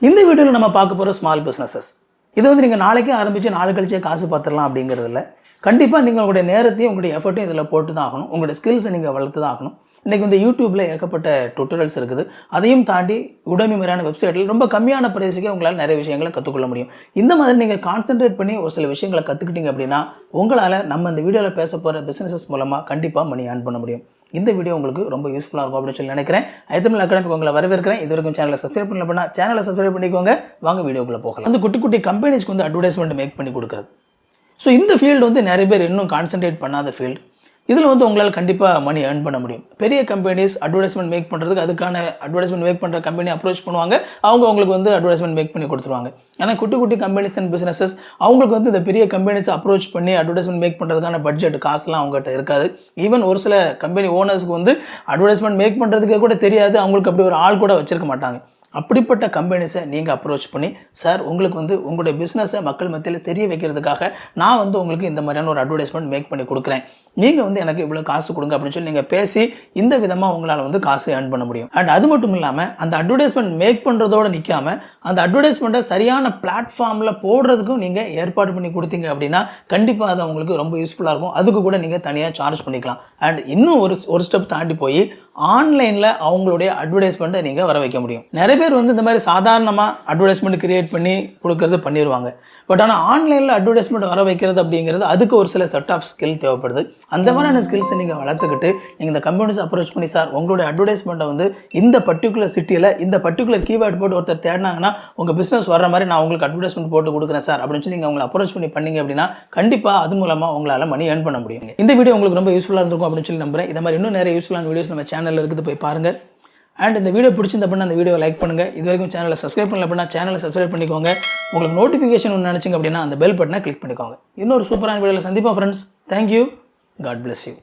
இந்த வீடியோவில் நம்ம பார்க்க போகிற ஸ்மால் பிஸ்னஸஸ் இது வந்து நீங்கள் நாளைக்கே ஆரம்பித்து நாளை கழிச்சே காசு பார்த்துடலாம் அப்படிங்கிறது இல்லை. கண்டிப்பாக நீங்கள் உங்களுடைய நேரத்தையும் உங்களுடைய எஃபர்ட்டையும் இதில் போட்டு தான் ஆகணும். உங்களுடைய ஸ்கில்ஸை நீங்கள் வளர்த்து தான் ஆகணும். இன்றைக்கி வந்து யூடியூப்பில் ஏகப்பட்ட டுட்டோரியல்ஸ் இருக்குது. அதையும் தாண்டி உடமை மாதிரியான வெப்சைட்டில் ரொம்ப கம்மியான பிரைஸுக்கே உங்களால் நிறைய விஷயங்களை கற்றுக்கொள்ள முடியும். இந்த மாதிரி நீங்கள் கான்சென்ட்ரேட் பண்ணி ஒரு சில விஷயங்களை கற்றுக்கிட்டீங்க அப்படின்னா உங்களால் நம்ம இந்த வீடியோவில் பேச போகிற பிஸ்னஸஸ் மூலமாக கண்டிப்பாக மணி ஏர்ன் பண்ண முடியும். இந்த வீடியோ உங்களுக்கு ரொம்ப யூஸ்ஃபுல்லாக இருக்கும் அப்படின்னு சொல்லி நினைக்கிறேன். ஐதமிழ் அகாடமிக்கு உங்களை வரவேற்கிறேன். இது வரைக்கும் சேனலை சப்ஸ்கிரைப் பண்ணல சேனலை சப்ஸ்கிரைப் பண்ணிக்கோங்க. வாங்க வீடியோக்குள்ளே போகலாம். வந்து குட்டி குட்டி கம்பெனிஸ்க்கு வந்து அட்வர்டைஸ்மெண்ட் மேக் பண்ணி கொடுக்குறது. ஸோ இந்த ஃபீல்டு வந்து நிறைய பேர் இன்னும் கான்சென்ட்ரேட் பண்ணாத ஃபீல்டு. இதில் வந்து உங்களால் கண்டிப்பாக மணி ஏர்ன் பண்ண முடியும். பெரிய கம்பெனிஸ் அட்வர்டைஸ்மெண்ட் மேக் பண்ணுறதுக்கு அதுக்கான அட்வர்டைஸ்மெண்ட் மேக் பண்ணுற கம்பெனி அப்ரோச் பண்ணுவாங்க. அவங்களுக்கு வந்து அட்வர்டைஸ்மெண்ட் மேக் பண்ணி கொடுத்துருவாங்க. ஆனால் குட்டி குட்டி கம்பெனிஸ் அண்ட் பிஸ்னஸஸ் அவங்களுக்கு வந்து இந்த பெரிய கம்பெனிஸ் அப்ரோச் பண்ணி அட்வர்டைஸ்மெண்ட் மேக் பண்ணுறதுக்கான பட்ஜெட் காசுலாம் அவங்ககிட்ட இருக்காது. ஈவன் ஒரு சில கம்பெனி ஓனர்ஸ்க்கு வந்து அட்வர்டைஸ்மெண்ட் மேக் பண்ணுறதுக்கே கூட தெரியாது. அவங்களுக்கு அப்படி ஒரு ஆள் கூட வச்சிருக்க மாட்டாங்க. அப்படிப்பட்ட கம்பெனிஸை நீங்கள் அப்ரோச் பண்ணி, சார் உங்களுக்கு வந்து உங்களுடைய பிஸ்னஸை மக்கள் மத்தியில் தெரிய வைக்கிறதுக்காக நான் வந்து உங்களுக்கு இந்த மாதிரியான ஒரு அட்வர்டைஸ்மெண்ட் மேக் பண்ணி கொடுக்குறேன், நீங்கள் வந்து எனக்கு இவ்வளோ காசு கொடுங்க அப்படின்னு சொல்லி நீங்கள் பேசி இந்த விதமாக உங்களால் வந்து காசு ஏர்ன் பண்ண முடியும். அண்ட் அது மட்டும் இல்லாமல் அந்த அட்வர்டைஸ்மெண்ட் மேக் பண்ணுறதோடு நிற்காமல் அந்த அட்வர்டைஸ்மெண்ட்டை சரியான பிளாட்ஃபார்மில் போடுறதுக்கும் நீங்கள் ஏற்பாடு பண்ணி கொடுத்தீங்க அப்படின்னா கண்டிப்பாக அது உங்களுக்கு ரொம்ப யூஸ்ஃபுல்லாக இருக்கும். அதுக்கு கூட நீங்கள் தனியாக சார்ஜ் பண்ணிக்கலாம். அண்ட் இன்னும் ஒரு ஸ்டெப் தாண்டி போய் ஆன்லைனில் அவங்களுடைய அட்வர்டைஸ்மெண்ட்டை நீங்கள் வர வைக்க முடியும். நிறைய பேர் வந்து இந்த மாதிரி சாதாரணமாக அட்வர்டைஸ்மெண்ட் கிரியேட் பண்ணி கொடுக்கறது பண்ணிடுவாங்க. பட் ஆனால் ஆன்லைனில் அட்வர்டைஸ்மெண்ட் வர வைக்கிறது அப்படிங்கிறது அதுக்கு ஒரு சில செட் ஆஃப் ஸ்கில் தேவைப்படுது. அந்த மாதிரியான ஸ்கில்ஸை நீங்கள் வளர்த்துக்கிட்டு நீங்கள் இந்த கம்பெனிஸ் அப்ரோச் பண்ணி, சார் உங்களுடைய அட்வர்டைஸ்மெண்ட்டை வந்து இந்த பர்டிகுலர் சிட்டியில் இந்த பர்டிகுலர் கீவேர்ட் போட்டு ஒருத்தர் தேடினாங்கன்னா உங்கள் பிஸ்னஸ் வர மாதிரி நான் உங்களுக்கு அட்வர்டைஸ்மெண்ட் போட்டு கொடுக்குறேன் சார் அப்படின்னு சொல்லி நீங்கள் அவங்களை அப்ரோச் பண்ணீங்க அப்படின்னா கண்டிப்பாக அது மூலமாக உங்களால் மணி ஏர்ன் பண்ண முடியும். இந்த வீடியோ உங்களுக்கு ரொம்ப யூஸ்ஃபுல்லாக இருக்கும் அப்படின்னு சொல்லி நம்புறேன். இந்த மாதிரி இன்னும் நிறைய யூஸ்ஃபுல்லான வீடியோஸ் நம்ம சேனலில் இருக்குது, போய் பாருங்கள். அண்ட் இந்த வீடியோ பிடிச்சிருந்த அப்படின்னா அந்த வீடியோ லைக் பண்ணுங்கள். இது வரைக்கும் சேனலை சப்ஸ்கிரைப் பண்ணல அப்படின்னா சேனலை சப்ஸ்கிரைப் பண்ணிக்கோங்க. உங்களுக்கு நோட்டிஃபிகேஷன் ஒன்று நினச்சிங்க அப்படின்னா அந்த பெல் பட்டனை கிளிக் பண்ணிக்கோங்க. இன்னொரு சூப்பரான வீடியோவில் சந்திப்போம் friends. Thank you. God bless you.